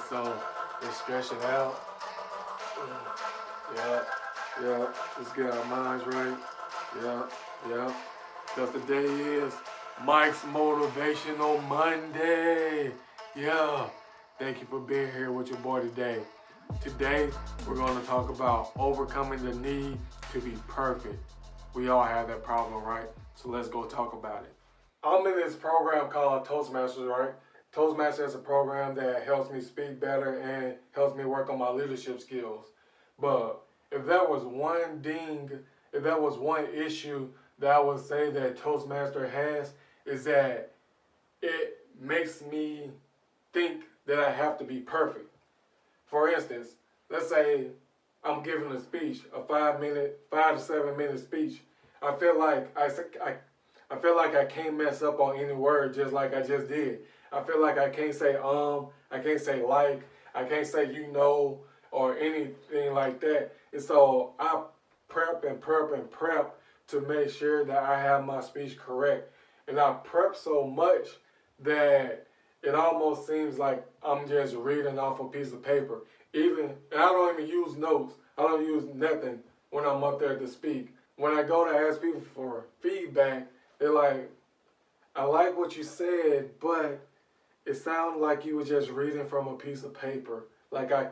So let's stretch it out. Yeah, yeah. Let's get our minds right. Yeah, yeah. Because today is Mike's Motivational Monday. Yeah. Thank you for being here with your boy today. Today, we're going to talk about overcoming the need to be perfect. We all have that problem, right? So let's go talk about it. I'm in this program called Toastmasters, right? Toastmasters is a program that helps me speak better and helps me work on my leadership skills. But if there was one ding, if there was one issue that I would say that Toastmaster has, is that it makes me think that I have to be perfect. For instance, let's say I'm giving a speech, a 5 to 7 minute speech. I feel like I feel like I can't mess up on any word just like I just did. I feel like I can't say I can't say like, I can't say or anything like that. And so I prep to make sure that I have my speech correct. And I prep so much that it almost seems like I'm just reading off a piece of paper. And I don't even use notes. I don't use nothing when I'm up there to speak. When I go to ask people for feedback, they're like, I like what you said, but it sounded like you were just reading from a piece of paper. Like I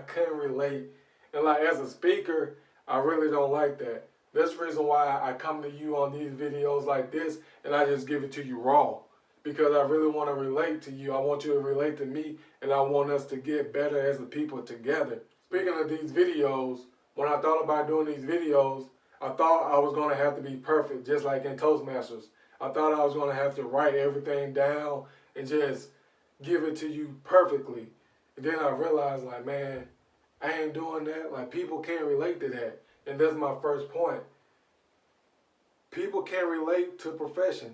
couldn't relate. And like as a speaker, I really don't like that. That's the reason why I come to you on these videos like this and I just give it to you raw. Because I really want to relate to you. I want you to relate to me and I want us to get better as a people together. Speaking of these videos, when I thought about doing these videos, I thought I was going to have to be perfect, just like in Toastmasters. I thought I was going to have to write everything down and just give it to you perfectly. And then I realized, like, man, I ain't doing that. Like, people can't relate to that. And that's my first point. People can't relate to perfection.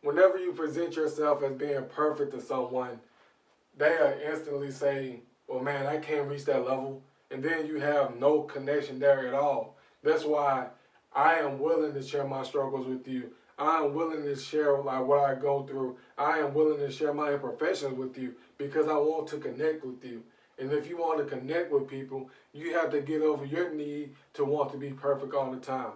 Whenever you present yourself as being perfect to someone, they'll instantly say, well, man, I can't reach that level. And then you have no connection there at all. That's why I am willing to share my struggles with you. I am willing to share like what I go through. I am willing to share my imperfections with you because I want to connect with you. And if you want to connect with people, you have to get over your need to want to be perfect all the time.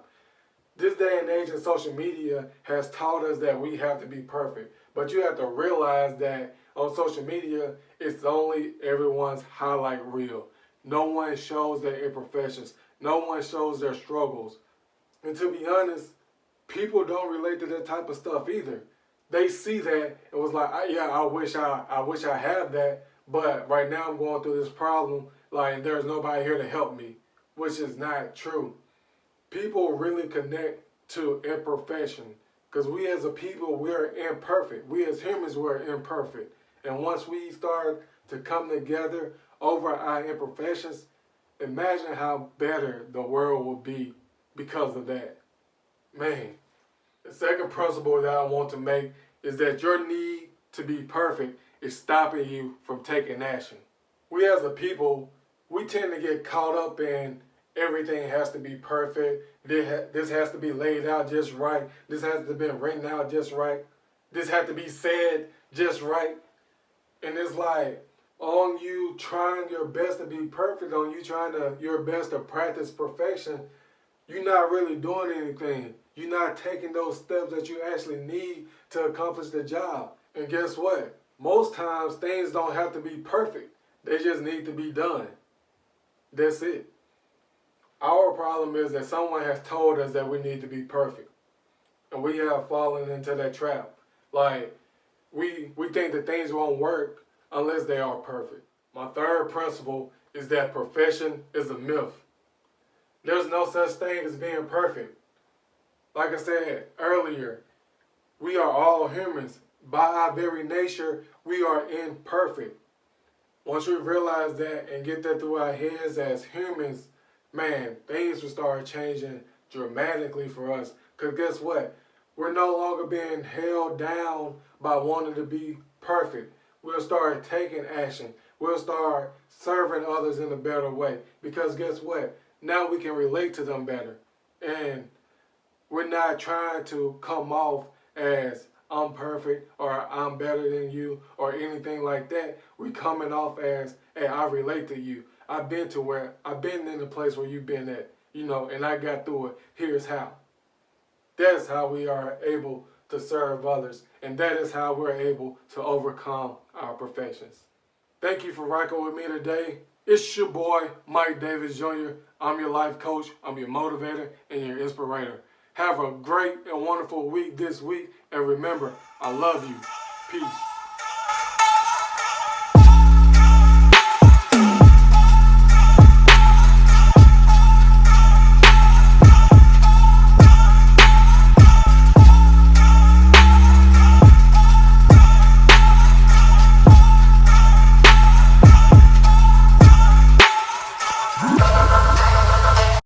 This day and age in social media has taught us that we have to be perfect. But you have to realize that on social media, it's only everyone's highlight reel. No one shows their imperfections. No one shows their struggles. And to be honest, people don't relate to that type of stuff either. They see that and was like, yeah, I wish I had that, but right now I'm going through this problem. Like there's nobody here to help me, which is not true. People really connect to imperfection because we as a people, we're imperfect. We as humans, we're imperfect. And once we start to come together over our imperfections, imagine how better the world will be because of that. Man, the second principle that I want to make is that your need to be perfect is stopping you from taking action. We as a people, we tend to get caught up in everything has to be perfect. This has to be laid out just right. This has to be written out just right. This has to be said just right. And it's like on you trying your best to be perfect, on you trying your best to practice perfection, you're not really doing anything. You're not taking those steps that you actually need to accomplish the job. And guess what? Most times things don't have to be perfect. They just need to be done. That's it. Our problem is that someone has told us that we need to be perfect. And we have fallen into that trap. Like, we think that things won't work unless they are perfect. My third principle is that perfection is a myth. There's no such thing as being perfect. Like I said earlier, we are all humans. By our very nature, we are imperfect. Once we realize that and get that through our heads as humans, man, things will start changing dramatically for us. Because guess what? We're no longer being held down by wanting to be perfect. We'll start taking action. We'll start serving others in a better way. Because guess what? Now we can relate to them better. And we're not trying to come off as I'm perfect or I'm better than you or anything like that. We coming off as, hey, I relate to you. I've been in the place where you've been at, and I got through it. Here's how. That's how we are able to serve others, and that is how we're able to overcome our professions. Thank you for rocking with me today. It's your boy, Mike Davis Jr. I'm your life coach, I'm your motivator, and your inspirator. Have a great and wonderful week this week, and remember, I love you. Peace.